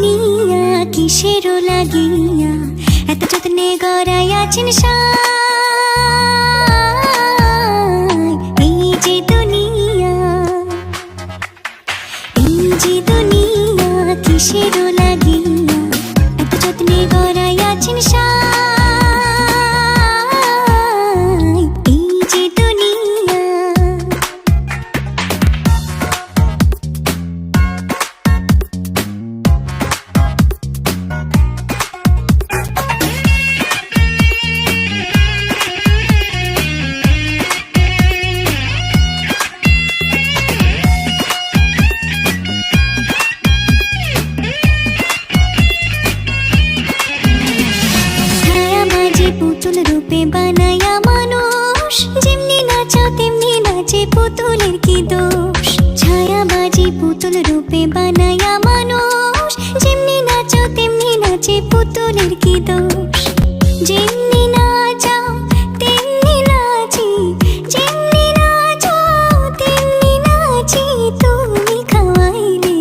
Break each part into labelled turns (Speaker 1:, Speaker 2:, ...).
Speaker 1: দুনিয়া কিসেরও লাগিয়া এত যত্নে গড়াইয়াছেন সাই। এই যে দুনিয়া, এই যে দুনিয়া কিসেরও লাগিয়া এত যত্নে গড়াইয়াছেন সাই। এই যে দুনিয়া, পুতুল রূপে বানায়া মানুষ, যেমনি নাচাও তেমনি নাচে, পুতুলের কি দোষ। ছায়াবাজি পুতুল রূপে বানায়া মানুষ, যেমনি নাচাও তেমনি নাচে, পুতুলের কি দোষ। যেমনি নাচাও তেমনি নাচি, যেমনি নাচাও তেমনি নাচি, তুমি খাওয়াইলে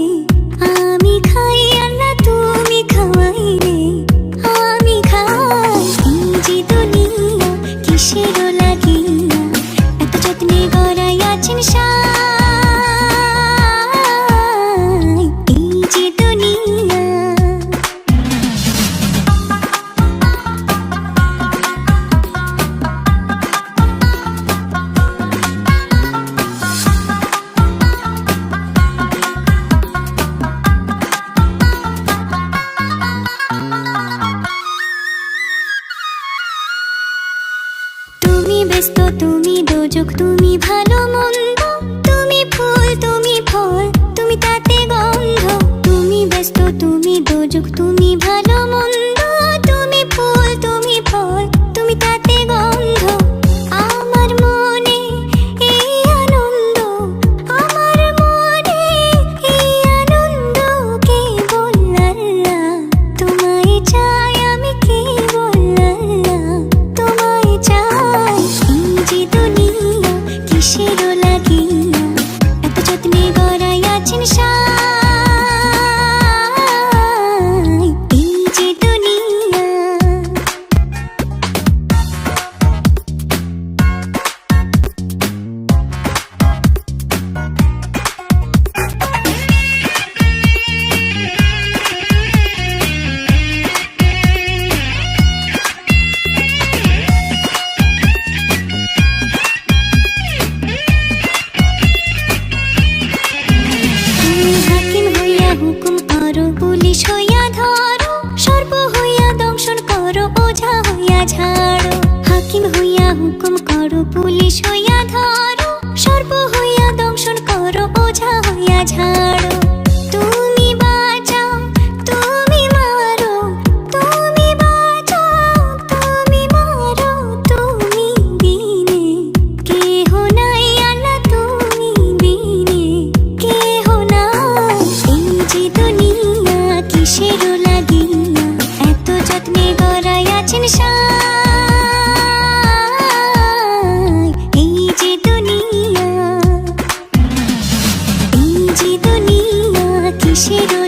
Speaker 1: আমি খাই, আল্লাহ তুমি খাওয়াইলে আমি খাই। যে দুনিয়া কিসেরও লাগিয়া এত যত্নে গড়াইয়াছেন সাই। এই যে দুনিয়া, তুমি ব্যস্ত তুমি দোজক, তুমি ভালো মন্দ, তুমি ফুল তুমি ফল, তুমি তাতে গন্ধ। তুমি ব্যস্ত তুমি দোজক, তুমি ভালো মন্দ, তুমি ফুল তুমি ফল, তুমি তাতে গন্ধ। আমার মনে এই আনন্দ, আমার মনে এই আনন্দ, কেবল আল্লাহ তোমায় চাই, আমি কেবল আল্লাহ তোমায় চাই। এই যে দুনিয়া কিসেরও লাগিয়া এত যত্নে গড়াইয়াছেন সাই। এই যে দুনিয়া, হাকিম হইয়া হুকুম করো, পুলিশ হইয়া ধরো, সর্প হইয়া দংশন করো, ওঝা হইয়া ঝাড়ো। হাকিম হইয়া হুকুম করো, পুলিশ হইয়া ধরো, সর্প হইয়া দংশন করো, ওঝা হইয়া ঝাড়ো। তুমি বাঁচাও তুমি মারো, তুমি বাঁচাও তুমি মারো, তুমি বিনে কেহ নাই, আল্লাহ তুমি বিনে কেহ নাই। এই যে দুনিয়া কিসেরও লাগিয়া এত যত্নে গড়াইয়াছেন সাই। এই যে দুনিয়া, এই যে দুনিয়া কিসেরও